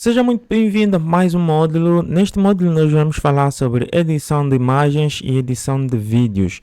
Seja muito bem-vindo a mais um módulo. Neste módulo nós vamos falar sobre edição de imagens e edição de vídeos.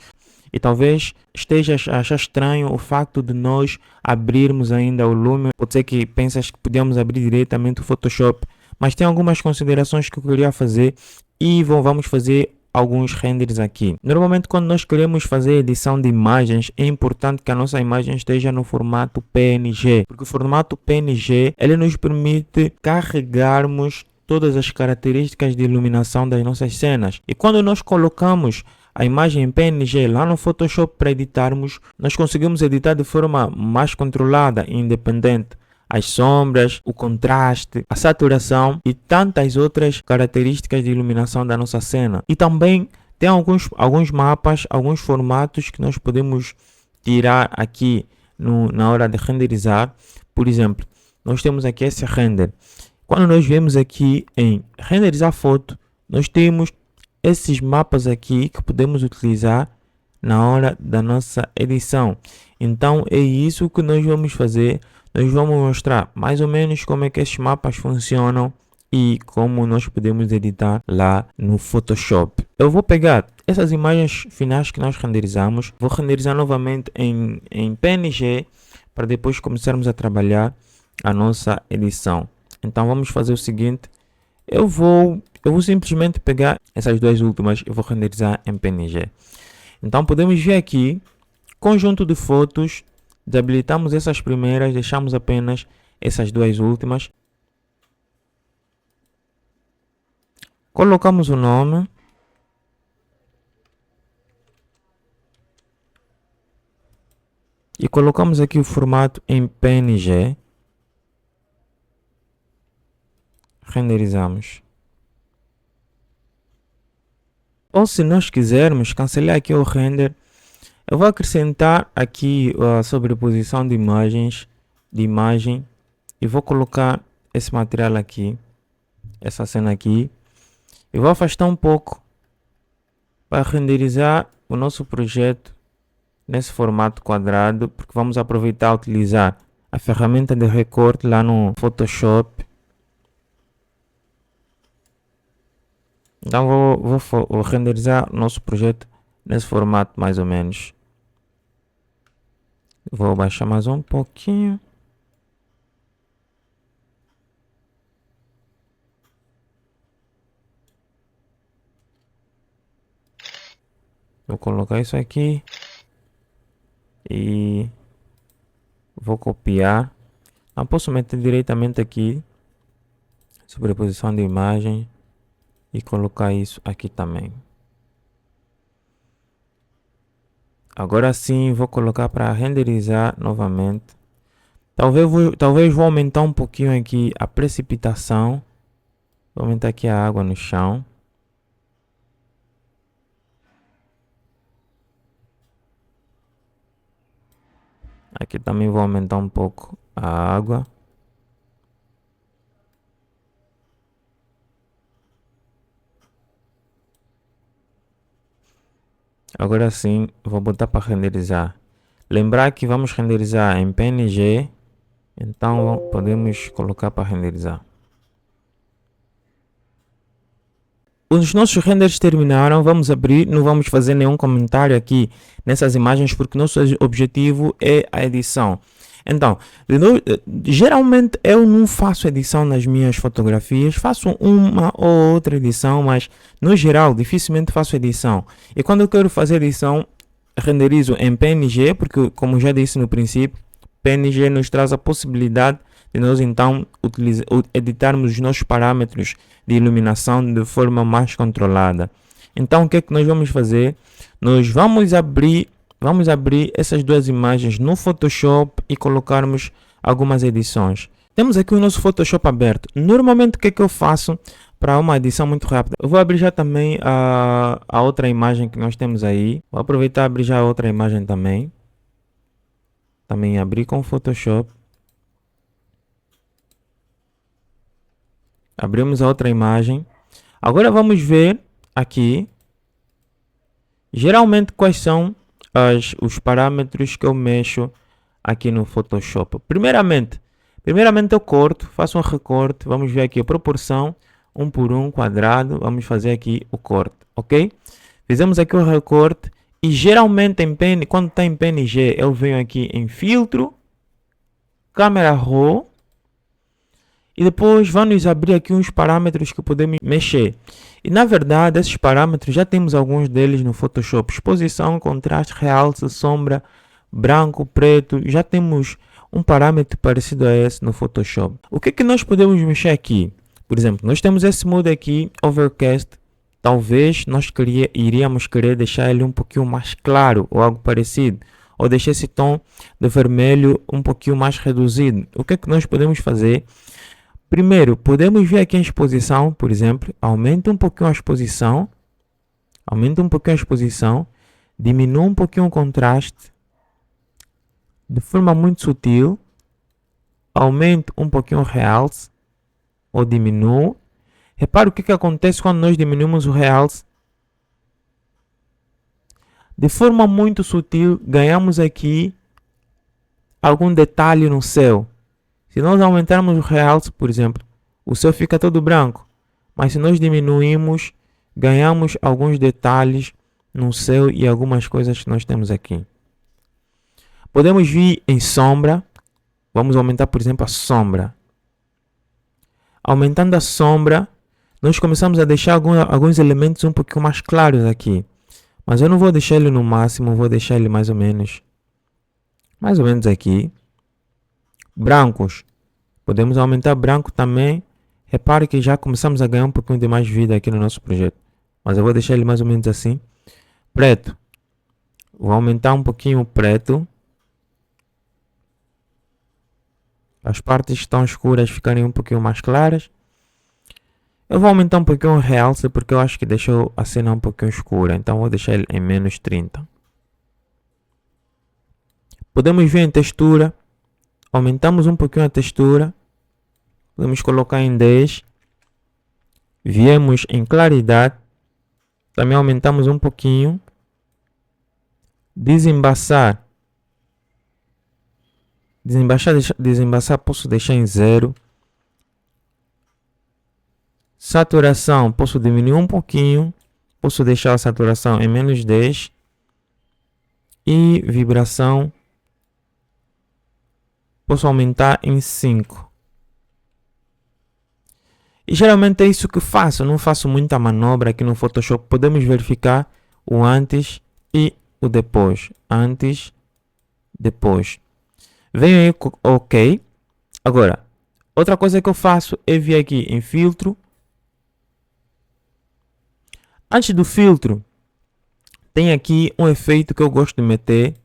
E talvez estejas a achar estranho o facto de nós abrirmos ainda o Lumion. Pode ser que pensas que podemos abrir diretamente o Photoshop, mas tem algumas considerações que eu queria fazer e vamos fazer alguns renders aqui. Normalmente quando nós queremos fazer edição de imagens, é importante que a nossa imagem esteja no formato PNG, porque o formato PNG ele nos permite carregarmos todas as características de iluminação das nossas cenas. E quando nós colocamos a imagem em PNG lá no Photoshop para editarmos, nós conseguimos editar de forma mais controlada e independente as sombras, o contraste, a saturação e tantas outras características de iluminação da nossa cena. E também tem alguns mapas, alguns formatos que nós podemos tirar aqui na hora de renderizar. Por exemplo, nós temos aqui esse render. Quando nós vemos aqui em renderizar foto, nós temos esses mapas aqui que podemos utilizar na hora da nossa edição. Então é isso que nós vamos fazer. Nós vamos mostrar mais ou menos como é que esses mapas funcionam e como nós podemos editar lá no Photoshop. Eu vou pegar essas imagens finais que nós renderizamos, vou renderizar novamente em PNG para depois começarmos a trabalhar a nossa edição. Então vamos fazer o seguinte, eu vou simplesmente pegar essas duas últimas e vou renderizar em PNG. Então podemos ver aqui, conjunto de fotos, desabilitamos essas primeiras, deixamos apenas essas duas últimas. Colocamos o nome. E colocamos aqui o formato em PNG. Renderizamos. Ou se nós quisermos cancelar aqui o render, eu vou acrescentar aqui a sobreposição de imagem e vou colocar esse material aqui, essa cena aqui, e vou afastar um pouco para renderizar o nosso projeto nesse formato quadrado, porque vamos aproveitar e utilizar a ferramenta de recorte lá no Photoshop. Então vou renderizar o nosso projeto nesse formato mais ou menos. Vou baixar mais um pouquinho. Vou colocar isso aqui. E vou copiar. Não posso meter diretamente aqui. Sobreposição de imagem. E colocar isso aqui também. Agora sim vou colocar para renderizar novamente. Talvez vou aumentar um pouquinho aqui a precipitação. Vou aumentar aqui a água no chão. Aqui também vou aumentar um pouco a água. Agora sim, vou botar para renderizar. Lembrar que vamos renderizar em PNG, então podemos colocar para renderizar. Os nossos renders terminaram, vamos abrir, não vamos fazer nenhum comentário aqui nessas imagens porque nosso objetivo é a edição. Então, geralmente eu não faço edição nas minhas fotografias, faço uma ou outra edição, mas no geral dificilmente faço edição. E quando eu quero fazer edição, renderizo em PNG, porque como já disse no princípio, PNG nos traz a possibilidade de nós então editarmos os nossos parâmetros de iluminação de forma mais controlada. Então o que é que nós vamos fazer? Nós vamos abrir essas duas imagens no Photoshop e colocarmos algumas edições. Temos aqui o nosso Photoshop aberto. Normalmente o que é que eu faço para uma edição muito rápida? Eu vou abrir já também a outra imagem que nós temos aí. Vou aproveitar e abrir já a outra imagem também. Também abrir com o Photoshop. Abrimos a outra imagem. Agora vamos ver aqui. Geralmente quais são os parâmetros que eu mexo aqui no Photoshop. Primeiramente, Primeiramente eu corto, faço um recorte, vamos ver aqui a proporção, 1 por 1 quadrado, vamos fazer aqui o corte, ok? Fizemos aqui o recorte e geralmente em PN, quando está em PNG, eu venho aqui em filtro, câmera RAW e depois vamos abrir aqui uns parâmetros que podemos mexer. E na verdade, esses parâmetros já temos alguns deles no Photoshop: exposição, contraste, realce, sombra, branco, preto. Já temos um parâmetro parecido a esse no Photoshop. O que nós podemos mexer aqui? Por exemplo, nós temos esse modo aqui, Overcast. Talvez nós iríamos querer deixar ele um pouquinho mais claro ou algo parecido, ou deixar esse tom de vermelho um pouquinho mais reduzido. O que nós podemos fazer? Primeiro, podemos vir aqui em exposição, por exemplo, aumenta um pouquinho a exposição, diminua um pouquinho o contraste, de forma muito sutil, aumente um pouquinho o realce, ou diminua. Repara o que acontece quando nós diminuímos o realce. De forma muito sutil, ganhamos aqui algum detalhe no céu. Se nós aumentarmos o realce, por exemplo, o céu fica todo branco. Mas se nós diminuirmos, ganhamos alguns detalhes no céu e algumas coisas que nós temos aqui. Podemos vir em sombra. Vamos aumentar, por exemplo, a sombra. Aumentando a sombra, nós começamos a deixar alguns elementos um pouquinho mais claros aqui. Mas eu não vou deixar ele no máximo, vou deixar ele mais ou menos aqui. Brancos. Podemos aumentar branco também. Repare que já começamos a ganhar um pouquinho de mais vida aqui no nosso projeto. Mas eu vou deixar ele mais ou menos assim. Preto. Vou aumentar um pouquinho o preto. As partes que estão escuras ficarem um pouquinho mais claras. Eu vou aumentar um pouquinho o realce porque eu acho que deixou a cena um pouquinho escura. Então vou deixar ele em menos 30. Podemos vir em textura. Aumentamos um pouquinho a textura. Podemos colocar em 10. Viemos em claridade. Também aumentamos um pouquinho. Desembaçar. Desembaçar posso deixar em 0. Saturação posso diminuir um pouquinho. Posso deixar a saturação em menos 10. E vibração posso aumentar em 5. E geralmente é isso que faço. Não faço muita manobra aqui no Photoshop. Podemos verificar o antes e o depois. Antes, depois. Venho aí, ok. Agora, outra coisa que eu faço é vir aqui em filtro. Antes do filtro, tem aqui um efeito que eu gosto de meter.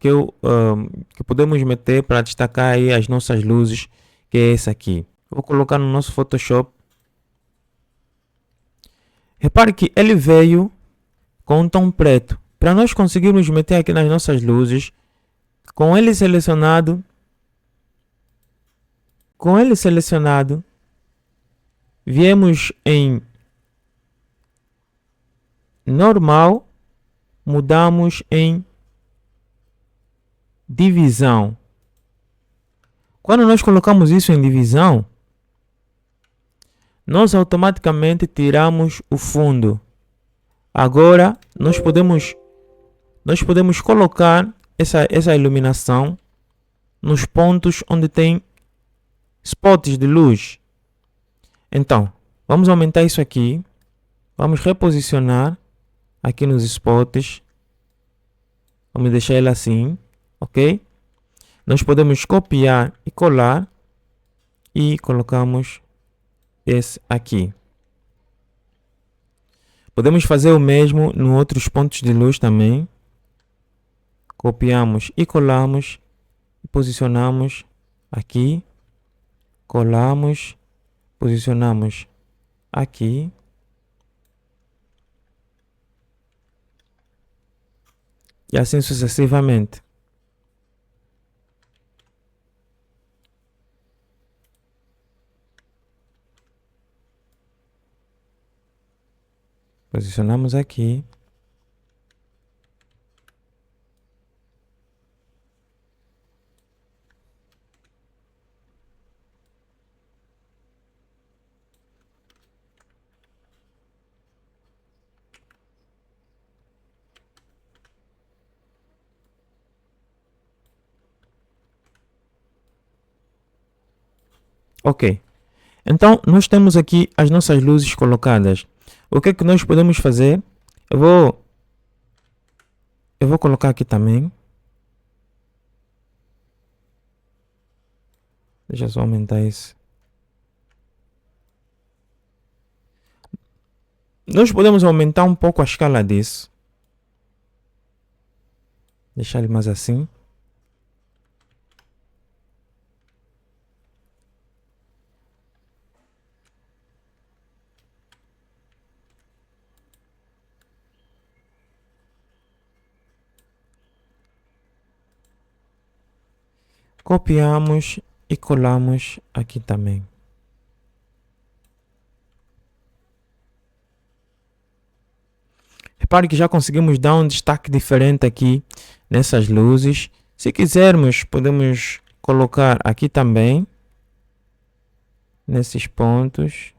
Que podemos meter para destacar aí as nossas luzes, que é esse aqui. Vou colocar no nosso Photoshop. Repare que ele veio com um tom preto. Para nós conseguirmos meter aqui nas nossas luzes, com ele selecionado, viemos em normal, mudamos em divisão. Quando nós colocamos isso em divisão, nós automaticamente tiramos o fundo. Agora nós podemos colocar essa iluminação nos pontos onde tem spots de luz. Então, vamos aumentar isso aqui. Vamos reposicionar aqui nos spots. Vamos deixar ele assim, ok? Nós podemos copiar e colar e colocamos esse aqui. Podemos fazer o mesmo em outros pontos de luz também. Copiamos e colamos, posicionamos aqui, colamos, posicionamos aqui. E assim sucessivamente. Posicionamos aqui. Ok. Então, nós temos aqui as nossas luzes colocadas. O que é que nós podemos fazer? Eu vou colocar aqui também. Deixa eu só aumentar isso. Nós podemos aumentar um pouco a escala disso. Deixar ele mais assim. Copiamos e colamos aqui também. Repare que já conseguimos dar um destaque diferente aqui nessas luzes. Se quisermos, podemos colocar aqui também, nesses pontos.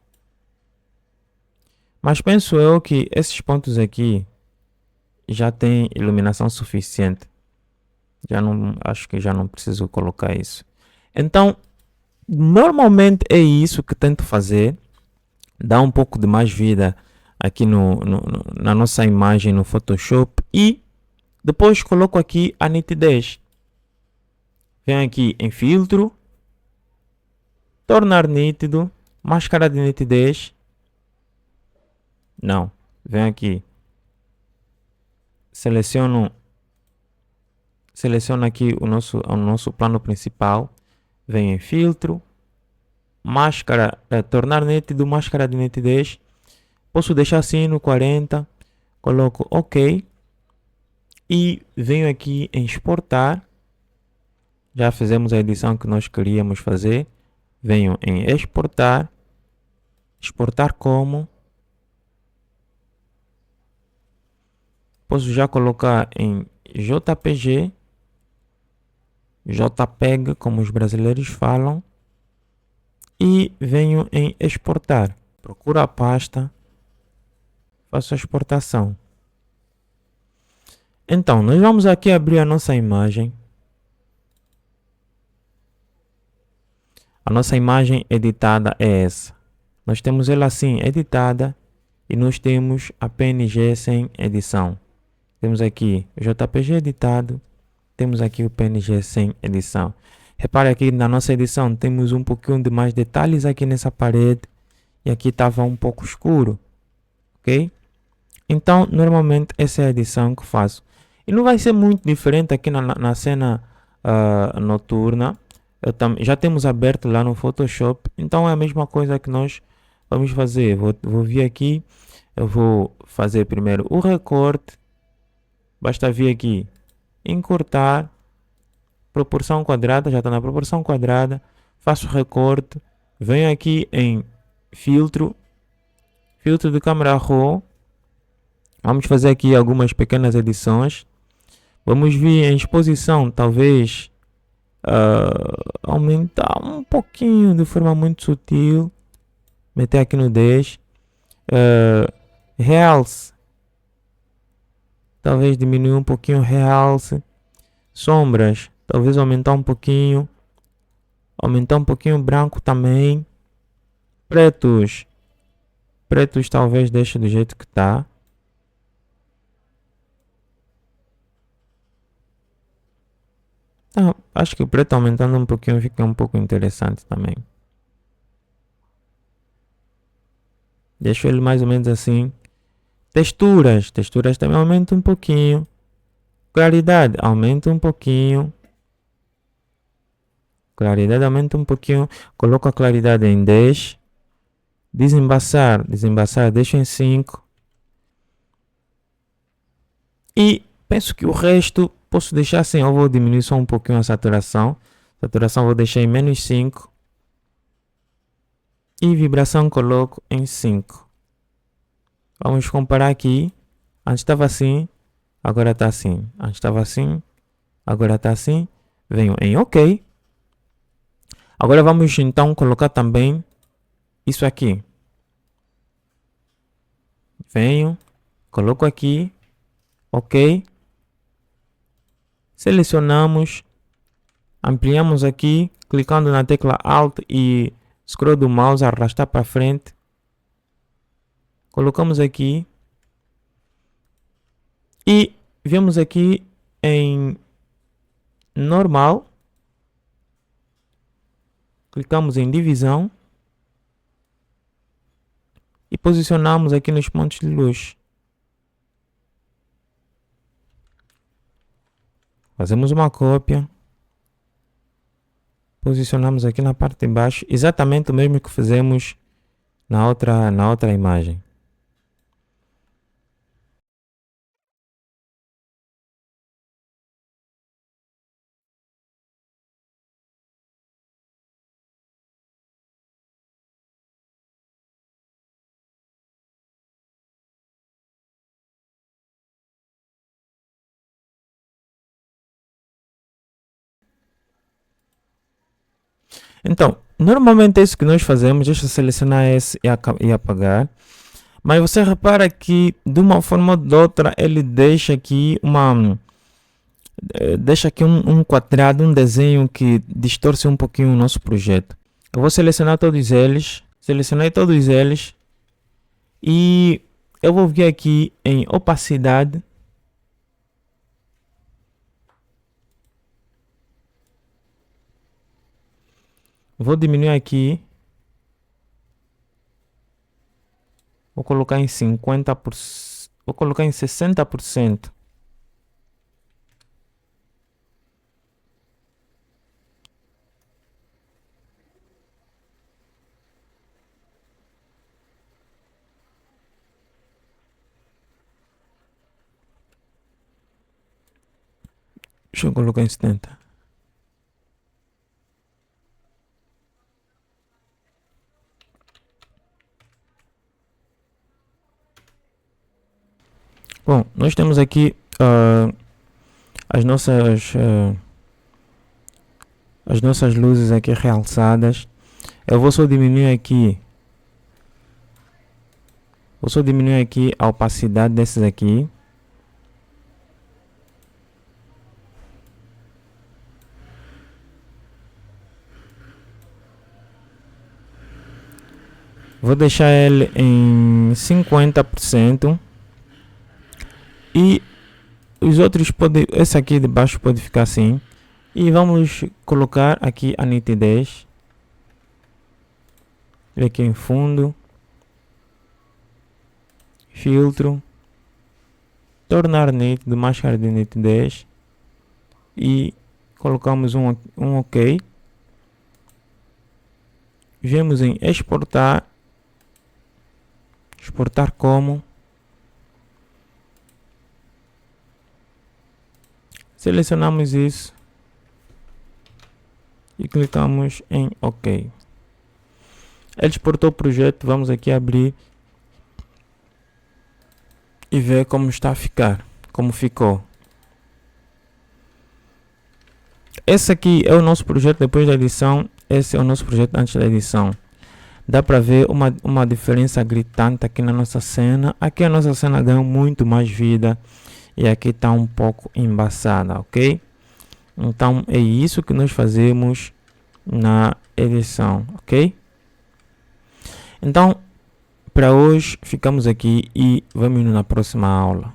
Mas penso eu que esses pontos aqui já têm iluminação suficiente. Acho que já não preciso colocar isso. Então, normalmente é isso que tento fazer. Dar um pouco de mais vida aqui na nossa imagem no Photoshop. E depois coloco aqui a nitidez. Venho aqui em filtro. Tornar nítido. Máscara de nitidez. Não. Venho aqui. Seleciono aqui o nosso plano principal. Venho em filtro. Máscara, tornar nítido, máscara de nitidez. Posso deixar assim no 40. Coloco OK. E venho aqui em exportar. Já fizemos a edição que nós queríamos fazer. Venho em exportar. Exportar como. Posso já colocar em JPG. JPEG, como os brasileiros falam. E venho em exportar. Procuro a pasta. Faço a exportação. Então, nós vamos aqui abrir a nossa imagem. A nossa imagem editada é essa. Nós temos ela assim, editada. E nós temos a PNG sem edição. Temos aqui o JPG editado. Temos aqui o PNG sem edição. Repare aqui na nossa edição, temos um pouquinho de mais detalhes aqui nessa parede. E aqui estava um pouco escuro. Ok? Então, normalmente, essa é a edição que faço. E não vai ser muito diferente aqui na cena noturna. Já temos aberto lá no Photoshop. Então, é a mesma coisa que nós vamos fazer. Vou vir aqui. Eu vou fazer primeiro o recorte. Basta vir aqui, encurtar. Proporção quadrada, já está na proporção quadrada. Faço recorte. Venho aqui em filtro. Filtro de câmera RAW. Vamos fazer aqui algumas pequenas edições. Vamos vir em exposição, talvez aumentar um pouquinho de forma muito sutil. Meter aqui no 10. Realce. Talvez diminuir um pouquinho o realce. Sombras. Talvez aumentar um pouquinho. Aumentar um pouquinho o branco também. Pretos. Pretos talvez deixe do jeito que está. Então, acho que o preto aumentando um pouquinho fica um pouco interessante também. Deixo ele mais ou menos assim. Texturas. Texturas também aumenta um pouquinho. Claridade aumenta um pouquinho. Claridade aumenta um pouquinho. Coloco a claridade em 10. Desembaçar. Desembaçar deixo em 5. E penso que o resto posso deixar assim. Eu vou diminuir só um pouquinho a saturação. Saturação vou deixar em menos 5. E vibração coloco em 5. Vamos comparar aqui. Antes estava assim. Agora está assim. Antes estava assim. Agora está assim. Venho em OK. Agora vamos então colocar também isso aqui. Venho. Coloco aqui. OK. Selecionamos. Ampliamos aqui. Clicando na tecla Alt e scroll do mouse, arrastar para frente, colocamos aqui e vemos aqui em normal, clicamos em divisão e posicionamos aqui nos pontos de luz. Fazemos uma cópia, posicionamos aqui na parte de baixo, exatamente o mesmo que fizemos na outra imagem. Então, normalmente é isso que nós fazemos, deixa eu selecionar esse e apagar. Mas você repara que de uma forma ou de outra ele deixa aqui um quadrado, um desenho que distorce um pouquinho o nosso projeto. Eu vou selecionar todos eles, selecionei todos eles e eu vou vir aqui em opacidade. Vou diminuir aqui. Vou colocar em 50%. Vou colocar em 60%. Deixa eu colocar em 70%. Bom, nós temos aqui as nossas luzes aqui realçadas. Eu vou só diminuir aqui. Vou só diminuir aqui a opacidade desses aqui. Vou deixar ele em 50%. E os outros esse aqui de baixo pode ficar assim. E vamos colocar aqui a nitidez. Aqui em fundo. Filtro. Tornar nítido, máscara de nitidez. E colocamos um OK. Vemos em exportar. Exportar como. Selecionamos isso e clicamos em OK. Ele exportou o projeto, vamos aqui abrir e ver como está a ficar, como ficou. Esse aqui é o nosso projeto depois da edição, esse é o nosso projeto antes da edição. Dá para ver uma diferença gritante aqui na nossa cena. Aqui a nossa cena ganhou muito mais vida. E aqui está um pouco embaçada, ok? Então é isso que nós fazemos na edição, ok? Então, para hoje ficamos aqui e vamos na próxima aula.